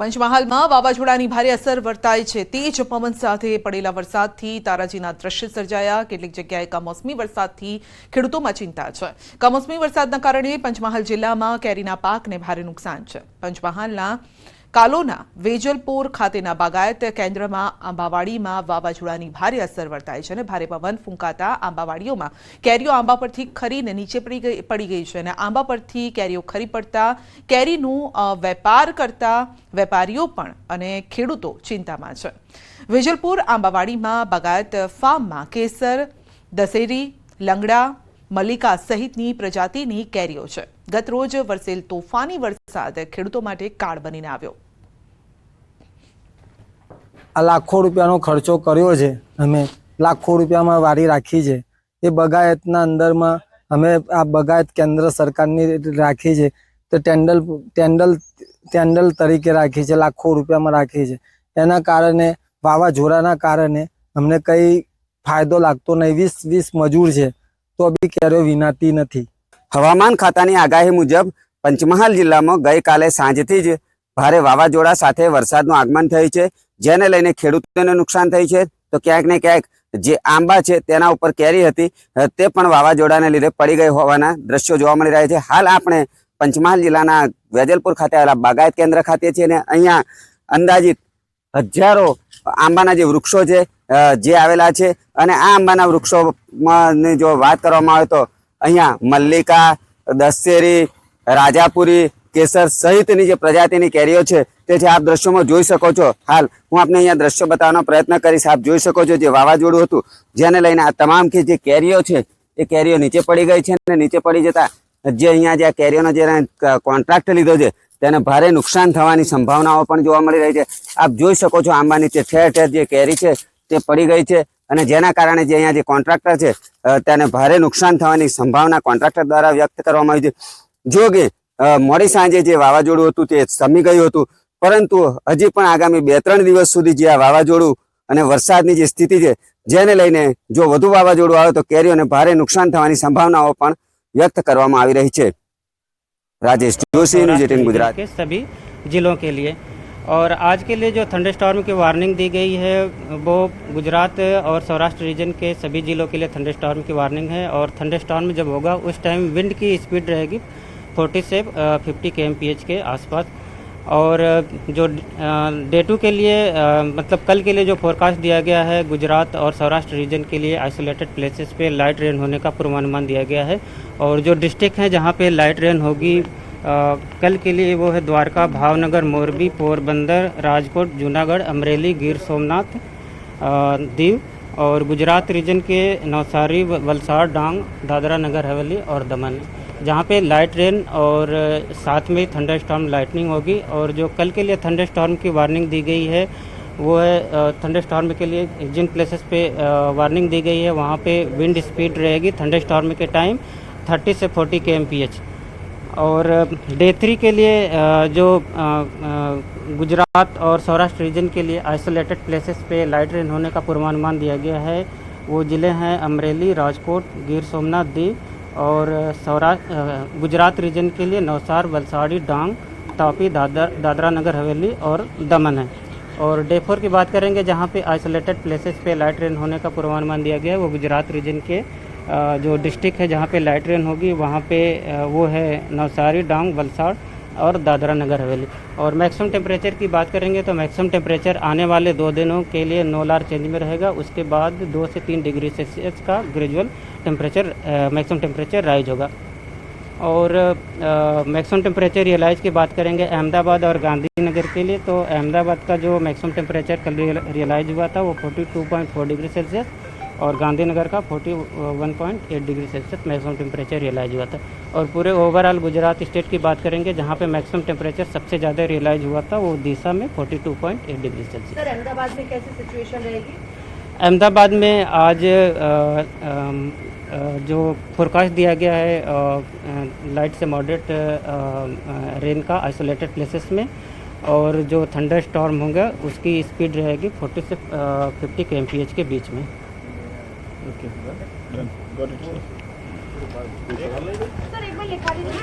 પંચમહાલમાં વાવાઝોડાની ભારે અસર વર્તાય છે। તેજ પવન સાથે પડેલા વરસાદથી તારાજીના દ્રશ્ય સર્જાયા। કેટલીક જગ્યાએ કમોસમી વરસાદથી ખેડૂતોમાં ચિંતા છે। કમોસમી વરસાદના કારણે પંચમહાલ જિલ્લામાં કેરીના પાકને ભારે નુકસાન છે। પંચમહાલના કાલોના વેજલપોર ખાતેના બાગાયત કેન્દ્રમાં આંબાવાડીમાં વાવાઝોડાની ભારે અસર વર્તાય છે અને ભારે પવન ફૂંકાતા આંબાવાડીઓમાં કેરીઓ આંબા પરથી ખરીને નીચે પડી ગઈ છે અને આંબા પરથી કેરીઓ ખરી પડતા કેરીનું વેપાર કરતા વેપારીઓ પણ અને ખેડૂતો ચિંતામાં છે। વેજલપુર આંબાવાડીમાં બાગાયત ફાર્મમાં કેસર, દશેરી, લંગડા, મલ્લિકા સહિતની પ્રજાતિની કેરીઓ છે। ગત રોજ વરસેલ તોફાની વરસાદ ખેડૂતો માટે કાળ બનીને આવ્યો। આ લાખો રૂપિયાનો ખર્ચો કર્યો છે। અમે લાખો રૂપિયામાં વાડી રાખી છે। એ બગાયતના અંદરમાં અમે આ બગાયત કેન્દ્ર સરકારની રાખી છે તો ટેન્ડલ તરીકે રાખી છે, લાખો રૂપિયામાં રાખી છે। એના કારણે વાવાઝોડાના કારણે અમને કંઈ ફાયદો લાગતો નહીં। 20 મજૂર છે તો બી કેરીઓ વિનાતી નથી। હવામાન ખાતાની આગાહી મુજબ પંચમહાલ જિલ્લામાં ગઈકાલે સાંજથી જ ભારે વાવાઝોડા સાથે વરસાદનું આગમન થયું છે, જેને લઈને ખેડૂતોને નુકસાન થયું છે। તો ક્યાંક ને ક્યાંક જે આંબા છે તેના ઉપર કેરી હતી તે પણ વાવાઝોડાને લીધે પડી ગઈ હોવાના દ્રશ્યો જોવા મળી રહ્યા છે। હાલ આપણે પંચમહાલ જિલ્લાના વેજલપુર ખાતે આવેલા બાગાયત કેન્દ્ર ખાતે છીએ અને અહીંયા અંદાજિત હજારો આંબાના જે વૃક્ષો છે જે આવેલા છે અને આ આંબાના વૃક્ષોની જો વાત કરવામાં આવે તો અહીંયા મલ્લિકા, દશેરી, રાજાપુરી, કેસર સહિતની જે પ્રજાતિની કેરીઓ છે તે છે આપ દ્રશ્યોમાં જોઈ શકો છો। હાલ હું આપને અહીંયા દ્રશ્યો બતાવવાનો પ્રયત્ન કરીશ। આપ જોઈ શકો છો જે વાવાઝોડું હતું જેને લઈને આ તમામ જે કેરીઓ છે એ કેરીઓ નીચે પડી ગઈ છે અને નીચે પડી જતા જે અહીંયા જે કેરીઓનો જે કોન્ટ્રાક્ટ લીધો છે તેને ભારે નુકસાન થવાની સંભાવનાઓ પણ જોવા મળી રહી છે। આપ જોઈ શકો છો આંબા નીચે ઠેર ઠેર જે કેરી છે તે પડી ગઈ છે અને જેના કારણે જે અહીંયા જે કોન્ટ્રાક્ટર છે તેને ભારે નુકસાન થવાની સંભાવના કોન્ટ્રાક્ટર દ્વારા વ્યક્ત કરવામાં આવી છે। જો કે મોડી સાંજે જે વાવાઝોડું હતું તે શમી ગયું હતું, પરંતુ હજી પણ આગામી 2-3 દિવસ સુધી જે આ વાવાઝોડું અને વરસાદની જે સ્થિતિ છે જેને લઈને જો વધુ વાવાઝોડું આવે તો કેરીઓને ભારે નુકસાન થવાની સંભાવનાઓ પણ व्यक्त કરવામાં આવી રહી છે। राजेश जोशी, न्यूज़ 18 गुजरात के सभी जिलों के लिए। और आज के लिए जो थंडर स्टॉर्म की वार्निंग दी गई है वो गुजरात और सौराष्ट्र रीजन के सभी जिलों के लिए थंडर स्टॉर्म की वार्निंग है। और थंडर स्टॉर्म जब होगा उस टाइम विंड की स्पीड रहेगी 40 से 50 kmph के आसपास। और जो डे 2 के लिए मतलब कल के लिए जो फोरकास्ट दिया गया है गुजरात और सौराष्ट्र रीजन के लिए आइसोलेटेड प्लेसेस पे लाइट रेन होने का पूर्वानुमान दिया गया है। और जो डिस्ट्रिक्ट हैं जहाँ पे लाइट रेन होगी कल के लिए वो है द्वारका, भावनगर, मोरबी, पोरबंदर, राजकोट, जूनागढ़, अमरेली, गिर सोमनाथ, दीव। और गुजरात रीजन के नवसारी, वलसाड़, डांग, दादरा नगर हवेली और दमन, जहाँ पे लाइट रेन और साथ में थंडर स्टॉर्म लाइटनिंग होगी। और जो कल के लिए थंडर स्टॉर्म की वार्निंग दी गई है वो है थंडर स्टॉर्म के लिए जिन प्लेसेस पे वार्निंग दी गई है वहाँ पे विंड स्पीड रहेगी थंडर स्टॉर्म के टाइम 30 से 40 kmph। और डे 3 के लिए जो गुजरात और सौराष्ट्र रीजन के लिए आइसोलेटेड प्लेसेस पे लाइट रेन होने का पूर्वानुमान दिया गया है वो ज़िले हैं अमरेली, राजकोट, गिर सोमनाथ, दीव। और गुजरात रीजन के लिए नवसार, वलसाड़ी, डांग, तापी, दादरा नगर हवेली और दमन है। और डे 4 की बात करेंगे जहाँ पे आइसोलेटेड प्लेसेस पे लाइट रेन होने का पूर्वानुमान दिया गया है वो गुजरात रीजन के जो डिस्ट्रिक्ट है जहाँ पे लाइट रेन होगी वहाँ पे वो है नवसारी, डांग, वलसाड़ और दादरा नगर हवेली। और मैक्सिमम टेम्परेचर की बात करेंगे तो मैक्सिमम टेम्परेचर आने वाले 2 दिनों के लिए नोलार चेंज में रहेगा। उसके बाद 2 से 3 डिग्री सेल्सियस का gradual temperature maximum temperature rise होगा। और मैक्सिमम टेम्परेचर रियलाइज की बात करेंगे अहमदाबाद और गांधीनगर के लिए तो अहमदाबाद का जो मैक्सिमम टेम्परेचर कल रियलाइज हुआ था वो 42.4 डिग्री सेल्सियस और गांधीनगर का 41.8 degree Celsius maximum temperature realize हुआ था। और पूरे ओवरऑल गुजरात स्टेट की बात करेंगे जहाँ पे मैक्सिमम टेम्परेचर सबसे ज़्यादा रियलाइज हुआ था वो दिशा में 42.8 डिग्री सेल्सियस। सर अहमदाबाद में कैसी सिचुएशन रहेगी? अहमदाबाद में आज जो फोरकास्ट दिया गया है लाइट से मॉडरेट रेन का आइसोलेटेड प्लेसेस में। और जो थंडर स्टॉर्म होगा उसकी स्पीड रहेगी 40 से 50 kmph के बीच में। सर एक बार लिखा दीजिए।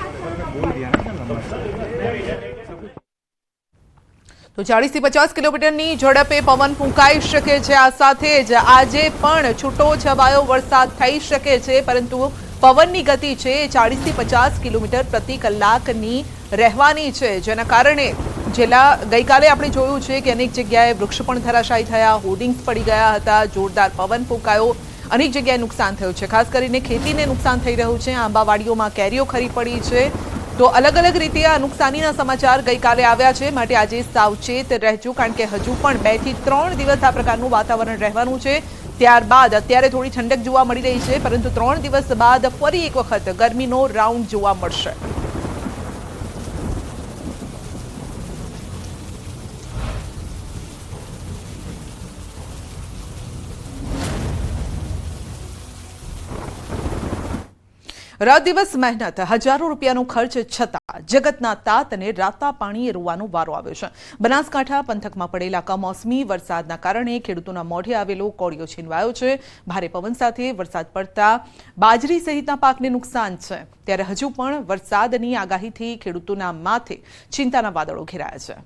તો 40 થી 50 કિલોમીટરની ઝડપે પવન ફૂંકાઈ શકે છે। આ સાથે જ આજે પણ છૂટો છવાયો વરસાદ થઈ શકે છે, પરંતુ પવનની ગતિ છે 40 થી 50 કિલોમીટર પ્રતિ કલાકની રહેવાની છે, જેના કારણે ગઈકાલે આપણે જોયું છે કે અનેક જગ્યાએ વૃક્ષ પણ ધરાશાયી થયા, હોર્ડિંગ્સ પડી ગયા હતા, જોરદાર પવન ફૂંકાયો, અનેક જગ્યાએ નુકસાન થયું છે। ખાસ કરીને ખેતીને નુકસાન થઈ રહ્યું છે, આંબાવાડીઓમાં કેરીઓ ખરી પડી છે। તો અલગ અલગ રીતે આ નુકસાનીના સમાચાર ગઈકાલે આવ્યા છે, માટે આજે સાવચેત રહેજો, કારણ કે હજુ પણ 2 થી 3 દિવસ આ પ્રકારનું વાતાવરણ રહેવાનું છે। ત્યારબાદ અત્યારે થોડી ઠંડક જોવા મળી રહી છે, પરંતુ 3 દિવસ બાદ ફરી એક વખત ગરમીનો રાઉન્ડ જોવા મળશે। રાત દિવસ મહેનત, હજારો રૂપિયાનો ખર્ચ છતાં જગતના તાત અને રાતા પાણીએ રોવાનો વારો આવ્યો છે। બનાસકાંઠા પંથકમાં પડેલા કમોસમી વરસાદના કારણે ખેડૂતોના મોઢે આવેલો કોળિયો છીનવાયો છે। ભારે પવન સાથે વરસાદ પડતા બાજરી સહિતના પાકને નુકસાન છે, ત્યારે હજુ પણ વરસાદની આગાહીથી ખેડૂતોના માથે ચિંતાના વાદળો ઘેરાયા છે।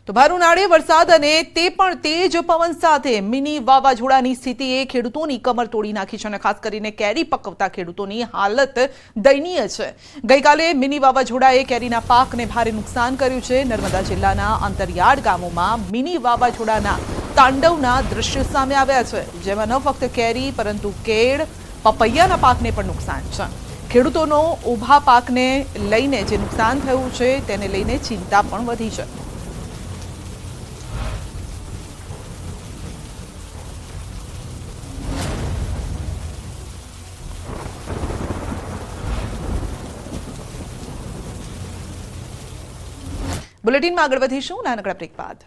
તો ભર ઉનાળે વરસાદ અને તે પણ તેજ પવન સાથે મિની વાવાઝોડાની સ્થિતિએ ખેડૂતોની કમર તોડી નાખી છે, અને ખાસ કરીને કેરી પકવતા ખેડૂતોની હાલત દયનીય છે। ગઈકાલે મિની વાવાઝોડાએ કેરીના પાકને ભારે નુકસાન કર્યું છે। નર્મદા જિલ્લાના અંતરિયાળ ગામોમાં મિની વાવાઝોડાના તાંડવના દ્રશ્યો સામે આવ્યા છે, જેમાં ન ફક્ત કેરી પરંતુ કેળ, પપૈયાના પાકને પણ નુકસાન છે। ખેડૂતોનો ઊભા પાકને લઈને જે નુકસાન થયું છે તેને લઈને ચિંતા પણ વધી છે। બુલેટિનમાં આગળ વધીશું નાનકડા બ્રેક બાદ।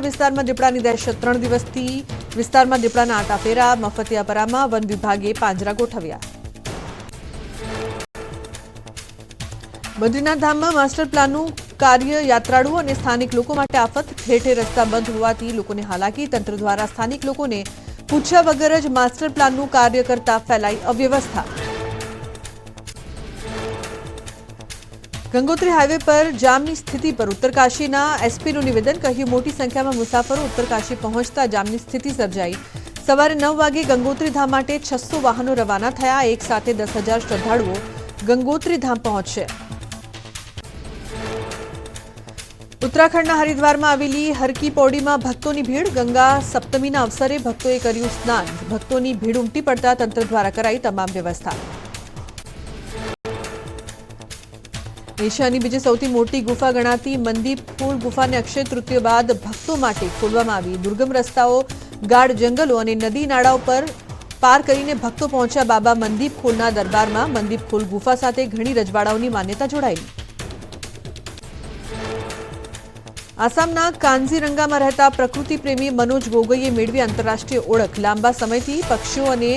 વિસ્તારમાં દીપડાની દહેશત, 3 દિવસથી વિસ્તારમાં દીપડાના આટાફેરા, મફતિયાપરામાં વન વિભાગે પાંજરા ગોઠવ્યા। બદ્રીનાથ ધામમાં માસ્ટર પ્લાનનું કાર્ય યાત્રાળુઓ અને સ્થાનિક લોકો માટે આફત, ઠેર ઠેર રસ્તા બંધ હોવાથી લોકોને હાલાકી, તંત્ર દ્વારા સ્થાનિક લોકોને પૂછ્યા વગર જ માસ્ટર પ્લાનનું કાર્ય કરતા ફેલાઈ અવ્યવસ્થા। ગંગોત્રી હાઈવે પર જામની સ્થિતિ પર ઉત્તરકાશીના એસપીનું નિવેદન, કહ્યું મોટી સંખ્યામાં મુસાફરો ઉત્તરકાશી પહોંચતા જામની સ્થિતિ સર્જાઈ। સવારે 9 વાગે ગંગોત્રી ધામ માટે 600 વાહનો રવાના થયા। એક સાથે 10,000 શ્રદ્ધાળુઓ ગંગોત્રી ધામ પહોંચશે। ઉત્તરાખંડના હરિદ્વારમાં આવેલી હરકી પૌડીમાં ભક્તોની ભીડ, ગંગા સપ્તમીના અવસરે ભક્તોએ કર્યું સ્નાન। ભક્તોની ભીડ ઉમટી પડતા તંત્ર દ્વારા કરાઈ તમામ વ્યવસ્થા। એશિયાની બીજી સૌથી મોટી ગુફા ગણાતી મંદીપ ફૂલ ગુફાને અક્ષય તૃતીય બાદ ભક્તો માટે ખોલવામાં આવી। દુર્ગમ રસ્તાઓ, ગાઢ જંગલો અને નદી નાળાઓ પર પાર કરીને ભક્તો પહોંચ્યા બાબા મંદીપ ફૂલના દરબારમાં। મંદીપ ફૂલ ગુફા સાથે ઘણી રજવાડાઓની માન્યતા જોડાયેલી। આસામના કાંઝીરંગામાં રહેતા પ્રકૃતિ પ્રેમી મનોજ ગોગોઈએ મેળવી આંતરરાષ્ટ્રીય ઓળખ। લાંબા સમયથી પક્ષીઓ અને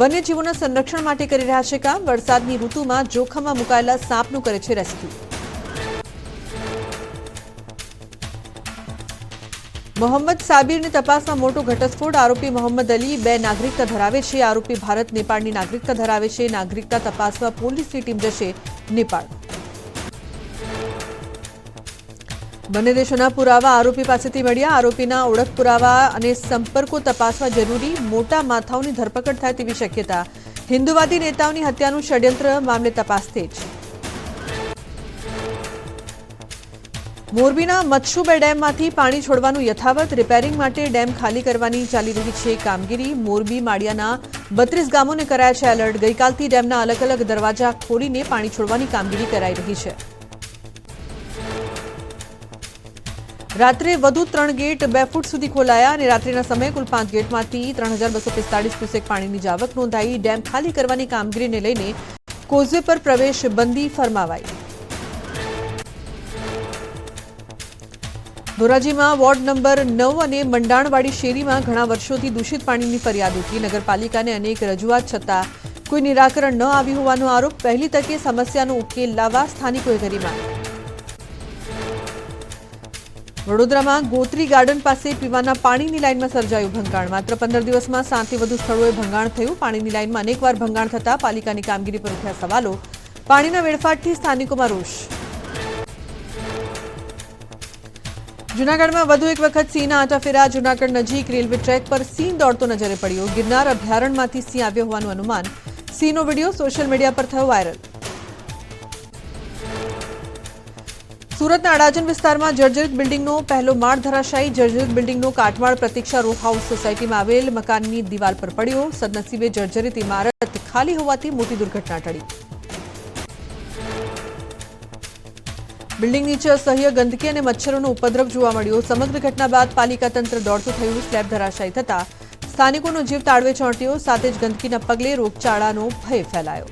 વન્યજીવોના સંરક્ષણ માટે કરી રહ્યા છે કામ। વરસાદની ઋતુમાં જોખમમાં મુકાયેલા સાપનું કરે છે રેસ્ક્યુ। મોહમ્મદ સાબિરની તપાસમાં મોટો ઘટસ્ફોટ, આરોપી મોહમ્મદ અલી 2 નાગરિકતા ધરાવે છે। આરોપી ભારત નેપાળની નાગરિકતા ધરાવે છે। નાગરિકતા તપાસવા પોલીસની ટીમ જશે નેપાળ। બંને દેશોના પુરાવા આરોપી પાસેથી મળ્યા। આરોપીના ઓળખ પુરાવા અને સંપર્કો તપાસવા જરૂરી, મોટા માથાઓની ધરપકડ થાય તેવી શક્યતા। હિન્દુવાદી નેતાઓની હત્યાનું ષડયંત્ર મામલે તપાસ તેજ। મોરબીના મચ્છુ 2 ડેમમાંથી પાણી છોડવાનું યથાવત, રિપેરિંગ માટે ડેમ ખાલી કરવાની ચાલી રહી છે કામગીરી। મોરબી માળિયાના 32 ગામોને કરાયા છે એલર્ટ। ગઈકાલથી ડેમના અલગ અલગ દરવાજા ખોલીને પાણી છોડવાની કામગીરી કરાઈ રહી છે। રાત્રે વધુ 3 ગેટ 2 ફૂટ સુધી ખોલાયા અને રાત્રિના સમયે કુલ 5 ગેટમાંથી 3245 ક્યુસેક પાણીની જાવક નોંધાઈ। ડેમ ખાલી કરવાની કામગીરીને લઈને કોઝવે પર પ્રવેશ બંધી ફરમાવાઈ। ધોરાજીમાં વોર્ડ નંબર 9 અને મંડાણવાડી શેરીમાં ઘણા વર્ષોથી દૂષિત પાણીની ફરિયાદ ઉઠી। નગરપાલિકાને અનેક રજૂઆત છતાં કોઈ નિરાકરણ ન આવ્યું હોવાનો આરોપ। પહેલી તકે સમસ્યાનો ઉકેલ લાવવા સ્થાનિકોએ કરી માંગ। વડોદરામાં ગોત્રી ગાર્ડન પાસે પીવાના પાણીની લાઇનમાં સર્જાયું ભંગાણ. માત્ર 15 દિવસમાં 7 થી વધુ સ્થળોએ ભંગાણ થયું. પાણીની લાઇનમાં અનેકવાર ભંગાણ થતા પાલિકાની કામગીરી પર ઉઠ્યા સવાલો. પાણીના વેડફાટથી સ્થાનિકોમાં રોષ. જૂનાગઢમાં વધુ એક વખત સિંહના આંટાફેરા. જૂનાગઢ નજીક રેલવે ટ્રેક પર સિંહ દોડતો નજરે પડ્યો. ગિરનાર અભયારણ્યમાંથી સિંહ આવ્યો હોવાનું અનુમાન. સિંહનો વિડીયો સોશિયલ મીડિયા પર થયો વાયરલ. સુરતના અડાજણ વિસ્તારમાં જર્જરિત બિલ્ડિંગનો પહેલો માળ ધરાશાયી. જર્જરિત બિલ્ડિંગનો કાટમાળ પ્રતીક્ષા રો હાઉસ સોસાયટીમાં આવેલ મકાનની દિવાલ પર પડ્યો. સદનસીબે જર્જરિત ઇમારત ખાલી હોવાથી મોટી દુર્ઘટના ટળી. બિલ્ડિંગ નીચે અસહ્ય ગંદકી અને મચ્છરોનો ઉપદ્રવ જોવા મળ્યો. સમગ્ર ઘટના બાદ પાલિકા તંત્ર દોડતું થયું. સ્લેબ ધરાશાયી થતા સ્થાનિકોનો જીવ તાળવે ચોંટ્યો. સાથે જ ગંદકીના પગલે રોગચાળાનો ભય ફેલાયો.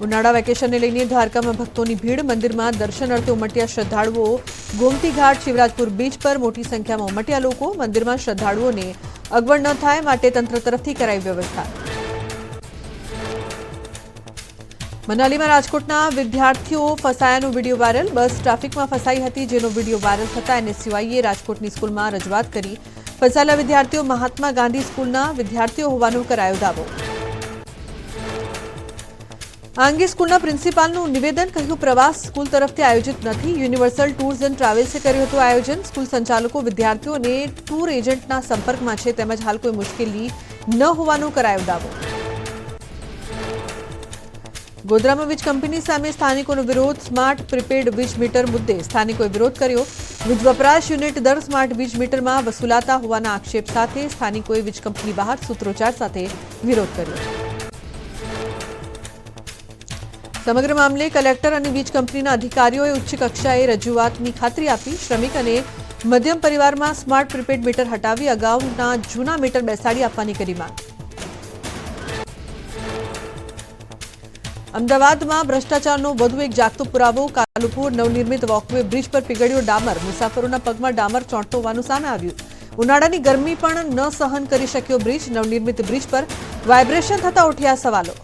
ઉનાળા વેકેશનને લઈને દ્વારકામાં ભક્તોની ભીડ. મંદિરમાં દર્શન અર્થે ઉમટ્યા શ્રદ્ધાળુઓ. ગોમતી ઘાટ શિવરાજપુર બીચ પર મોટી સંખ્યામાં ઉમટ્યા લોકો. મંદિરમાં શ્રદ્ધાળુઓને અગવડ ન થાય માટે તંત્ર તરફથી કરાઈ વ્યવસ્થા. મનાલીમાં રાજકોટના વિદ્યાર્થીઓ ફસાયાનો વિડીયો વાયરલ. બસ ટ્રાફિકમાં ફસાઈ હતી, જેનો વિડીયો વાયરલ થતા NSUIએ રાજકોટની સ્કૂલમાં રજૂઆત કરી. ફસાયેલા વિદ્યાર્થીઓ મહાત્મા ગાંધી સ્કૂલના વિદ્યાર્થીઓ હોવાનો કરાયો દાવો. આ અંગે સ્કૂલના પ્રિન્સિપાલનું નિવેદન. કહ્યું, પ્રવાસ સ્કૂલ તરફથી આયોજિત નથી. યુનિવર્સલ ટૂર્સ એન્ડ ટ્રાવેલ્સે કર્યું હતું આયોજન. સ્કૂલ સંચાલકો વિદ્યાર્થીઓ અને ટૂર એજન્ટના સંપર્કમાં છે, તેમજ હાલ કોઈ મુશ્કેલી ન હોવાનો કરાયો દાવો. ગોધરામાં વીજ કંપની સામે સ્થાનિકોનો વિરોધ. સ્માર્ટ પ્રીપેડ વીજ મીટર મુદ્દે સ્થાનિકોએ વિરોધ કર્યો. વીજ વપરાશ યુનિટ દર સ્માર્ટ વીજ મીટરમાં વસૂલાતા હોવાના આક્ષેપ સાથે સ્થાનિકોએ વીજ કંપની બહાર સૂત્રોચ્ચાર સાથે વિરોધ કર્યો. સમગ્ર મામલે કલેક્ટર અને વીજ કંપનીના અધિકારીઓએ ઉચ્ચ કક્ષાએ રજૂઆતની ખાતરી આપી. શ્રમિક અને મધ્યમ પરિવારમાં સ્માર્ટ પ્રીપેડ મીટર હટાવી અગાઉના જૂના મીટર બેસાડી આપવાની કરી માંગ. અમદાવાદમાં ભ્રષ્ટાચારનો વધુ એક જાગતો પુરાવો. કાલુપુર નવનિર્મિત વોકવે બ્રિજ પર પીગળ્યો ડામર. મુસાફરોના પગમાં ડામર ચોંટતો હોવાનું સામે આવ્યું. ઉનાળાની ગરમી પણ ન સહન કરી શક્યો બ્રિજ. નવનિર્મિત બ્રિજ પર વાઇબ્રેશન થતા ઉઠ્યા સવાલો.